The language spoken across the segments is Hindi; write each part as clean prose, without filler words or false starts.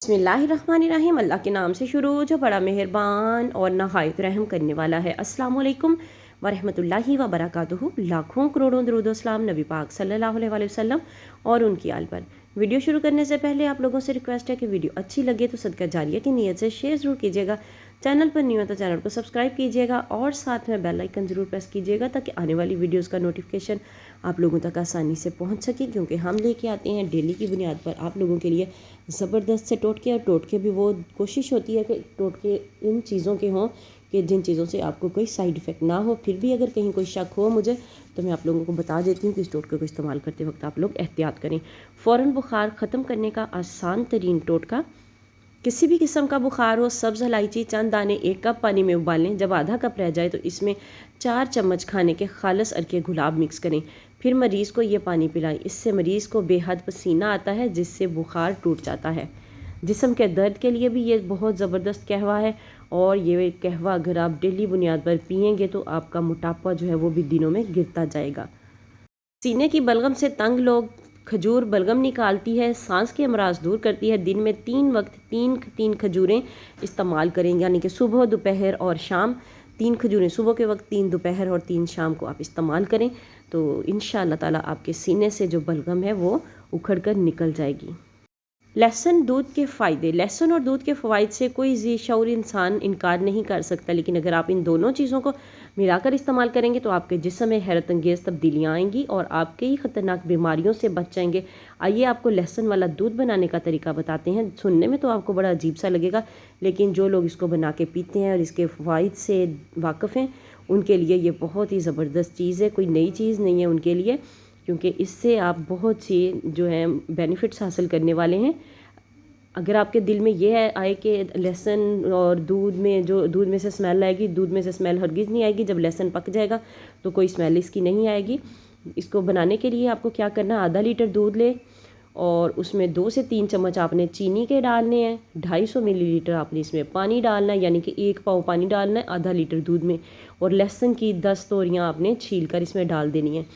बिस्मिल्लाहिर्रहमानिर्रहीम। अल्लाह के नाम से शुरू जो बड़ा मेहरबान और नहायत रहम करने वाला है। अस्सलामु अलैकुम वरहमतुल्लाहि व बरकातुहू। लाखों करोड़ों दुरूद सलाम नबी पाक सल्लल्लाहु अलैहि वसल्लम और उनकी आल पर। वीडियो शुरू करने से पहले आप लोगों से रिक्वेस्ट है कि वीडियो अच्छी लगे तो सदका जारिया की नीयत से शेयर ज़रूर कीजिएगा। चैनल पर न्यू है तो चैनल को सब्सक्राइब कीजिएगा और साथ में बेल आइकन ज़रूर प्रेस कीजिएगा ताकि आने वाली वीडियोज़ का नोटिफिकेशन आप लोगों तक आसानी से पहुंच सके, क्योंकि हम लेके आते हैं डेली की बुनियाद पर आप लोगों के लिए ज़बरदस्त से टोटके। और टोटके भी वो कोशिश होती है कि टोटके इन चीज़ों के हों कि जिन चीज़ों से आपको कोई साइड इफ़ेक्ट ना हो। फिर भी अगर कहीं कोई शक हो मुझे तो मैं आप लोगों को बता देती हूँ कि इस टोटके को इस्तेमाल करते वक्त आप लोग एहतियात करें। फ़ौरन बुखार ख़त्म करने का आसान तरीन टोटका, किसी भी किस्म का बुखार हो, सब्ज़ इलायची चंद दाने 1 कप पानी में उबालें। जब आधा कप रह जाए तो इसमें 4 चम्मच खाने के खालस अरके गुलाब मिक्स करें। फिर मरीज़ को ये पानी पिलाएं। इससे मरीज़ को बेहद पसीना आता है जिससे बुखार टूट जाता है। जिस्म के दर्द के लिए भी ये बहुत ज़बरदस्त कहवा है और ये कहवा अगर आप डेली बुनियाद पर पिएंगे तो आपका मोटापा जो है वो भी दिनों में गिरता जाएगा। सीने की बलगम से तंग लोग, खजूर बलगम निकालती है, सांस के अमराज दूर करती है। दिन में 3 वक्त तीन खजूरें इस्तेमाल करें, यानी कि सुबह, दोपहर और शाम। 3 खजूरें सुबह के वक्त, 3 दोपहर और 3 शाम को आप इस्तेमाल करें तो इंशाअल्लाह ताला आपके सीने से जो बलगम है वो उखड़ कर निकल जाएगी। लहसुन दूध के फ़ायदे। लहसुन और दूध के फ़वाइद से कोई जी शऊर इंसान इनकार नहीं कर सकता, लेकिन अगर आप इन दोनों चीज़ों को मिलाकर इस्तेमाल करेंगे तो आपके जिस्म में हैरत अंगेज़ तब्दीलियाँ आएंगी और आप कई ख़तरनाक बीमारियों से बच जाएंगे। आइए आपको लहसुन वाला दूध बनाने का तरीका बताते हैं। सुनने में तो आपको बड़ा अजीब सा लगेगा, लेकिन जो लोग इसको बना के पीते हैं और इसके फ़वाइद से वाकिफ़ हैं उनके लिए ये बहुत ही ज़बरदस्त चीज़ है। कोई नई चीज़ नहीं है उनके लिए, क्योंकि इससे आप बहुत सी जो है बेनिफिट्स हासिल करने वाले हैं। अगर आपके दिल में ये आए कि लहसुन और दूध में जो दूध में से स्मेल आएगी, दूध में से स्मेल हरगिज़ नहीं आएगी, जब लहसुन पक जाएगा तो कोई स्मेल इसकी नहीं आएगी। इसको बनाने के लिए आपको क्या करना है, आधा लीटर दूध ले और उसमें 2 से 3 चम्मच आपने चीनी के डालने हैं। 250 मिलीलीटर आपने इसमें पानी डालना है, यानी कि 1 पाव पानी डालना है आधा लीटर दूध में। और लहसुन की 10 तोरियाँ आपने छील कर इसमें डाल देनी है।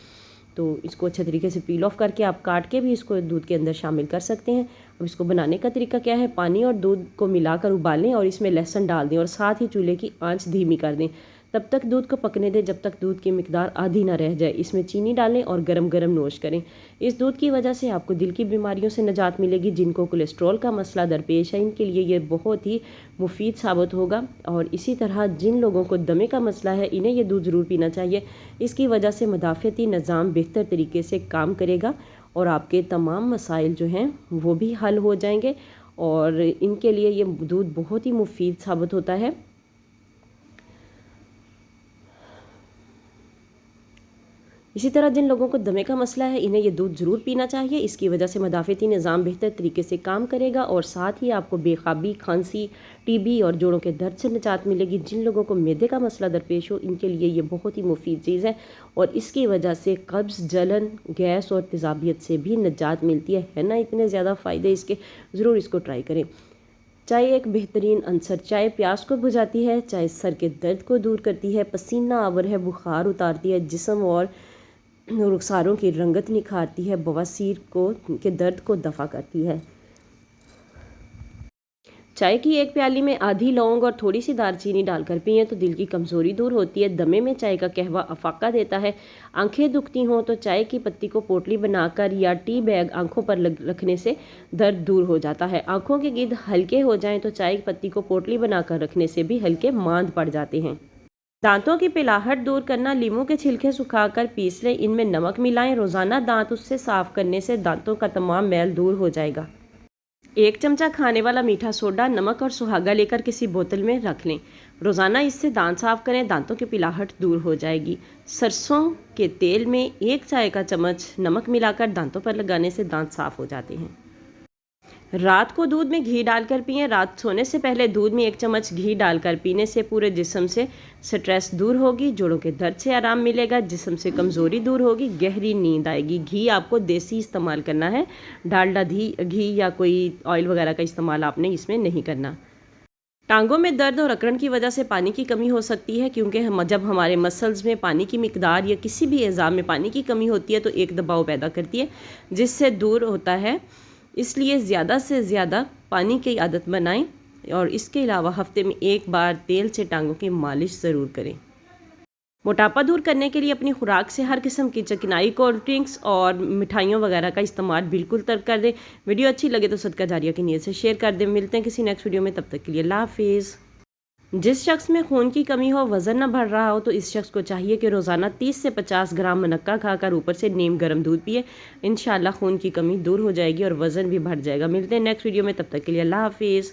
तो इसको अच्छे तरीके से पील ऑफ करके आप काट के भी इसको दूध के अंदर शामिल कर सकते हैं। अब इसको बनाने का तरीका क्या है, पानी और दूध को मिलाकर उबालें और इसमें लहसुन डाल दें और साथ ही चूल्हे की आंच धीमी कर दें। तब तक दूध को पकने दें जब तक दूध की मिकदार आधी ना रह जाए। इसमें चीनी डालें और गरम गरम नोश करें। इस दूध की वजह से आपको दिल की बीमारियों से निजात मिलेगी। जिनको कोलेस्ट्रॉल का मसला दरपेश है इनके लिए ये बहुत ही मुफीद साबित होगा। और इसी तरह जिन लोगों को दमे का मसला है इन्हें ये दूध ज़रूर पीना चाहिए। इसकी वजह से मदाफ़ती निज़ाम बेहतर तरीके से काम करेगा और आपके तमाम मसाइल जो हैं वो भी हल हो जाएंगे। और इनके लिए ये दूध बहुत ही मुफीद साबित होता है। इसी तरह जिन लोगों को दमे का मसला है इन्हें ये दूध ज़रूर पीना चाहिए। इसकी वजह से मदाफ़ती निज़ाम बेहतर तरीके से काम करेगा और साथ ही आपको बेख़ाबी, खांसी, टीबी और जोड़ों के दर्द से निजात मिलेगी। जिन लोगों को मैदे का मसला दरपेश हो इनके लिए ये बहुत ही मुफीद चीज़ है और इसकी वजह से कब्ज़, जलन, गैस और तेज़ाबियत से भी निजात मिलती है ना। इतने ज़्यादा फ़ायदे इसके, ज़रूर इसको ट्राई करें। चाय एक बेहतरीन अंसर, चाय प्यास को बुझाती है, चाय सर के दर्द को दूर करती है, पसीना आवर है, बुखार उतारती है, जिस्म और रुखसारों की रंगत निखारती है, बवासीर को के दर्द को दफ़ा करती है। चाय की एक प्याली में आधी लौंग और थोड़ी सी दालचीनी डालकर पिएं तो दिल की कमज़ोरी दूर होती है। दमे में चाय का कहवा अफाका देता है। आंखें दुखती हों तो चाय की पत्ती को पोटली बनाकर या टी बैग आंखों पर रखने से दर्द दूर हो जाता है। आंखों के गिद्ध हल्के हो जाएं तो चाय की पत्ती को पोटली बनाकर रखने से भी हल्के मांद पड़ जाते हैं। दांतों की पिलाहट दूर करना, लीमू के छिलके सुखाकर पीस लें, इनमें नमक मिलाएं। रोज़ाना दांत उससे साफ़ करने से दांतों का तमाम मैल दूर हो जाएगा। 1 चमचा खाने वाला मीठा सोडा, नमक और सुहागा लेकर किसी बोतल में रख लें। रोज़ाना इससे दांत साफ़ करें, दांतों की पिलाहट दूर हो जाएगी। सरसों के तेल में 1 चाय का चम्मच नमक मिलाकर दांतों पर लगाने से दांत साफ़ हो जाते हैं। रात को दूध में घी डालकर पिएं। रात सोने से पहले दूध में 1 चम्मच घी डालकर पीने से पूरे जिस्म से स्ट्रेस दूर होगी, जोड़ों के दर्द से आराम मिलेगा, जिस्म से कमज़ोरी दूर होगी, गहरी नींद आएगी। घी आपको देसी इस्तेमाल करना है, डालडा घी या कोई ऑयल वगैरह का इस्तेमाल आपने इसमें नहीं करना। टांगों में दर्द और अकड़न की वजह से पानी की कमी हो सकती है, क्योंकि जब हमारे मसल्स में पानी की मिकदार या किसी भी एज़ा में पानी की कमी होती है तो एक दबाव पैदा करती है जिससे दूर होता है। इसलिए ज़्यादा से ज़्यादा पानी की आदत बनाएं और इसके अलावा हफ्ते में एक बार तेल से टांगों की मालिश ज़रूर करें। मोटापा दूर करने के लिए अपनी खुराक से हर किस्म की चिकनाई, कोल्ड ड्रिंक्स और मिठाइयों वगैरह का इस्तेमाल बिल्कुल तर्क कर दें। वीडियो अच्छी लगे तो सदका जारिया की नीयत से शेयर कर दें। मिलते हैं किसी नेक्स्ट वीडियो में, तब तक के लिए अल्लाह हाफिज़। जिस शख्स में खून की कमी हो, वज़न न बढ़ रहा हो, तो इस शख्स को चाहिए कि रोज़ाना 30 से 50 ग्राम मुनक्का खाकर ऊपर से नीम गर्म दूध पिए। इंशाअल्लाह खून की कमी दूर हो जाएगी और वज़न भी बढ़ जाएगा। मिलते हैं नेक्स्ट वीडियो में, तब तक के लिए अल्लाह हाफिज़।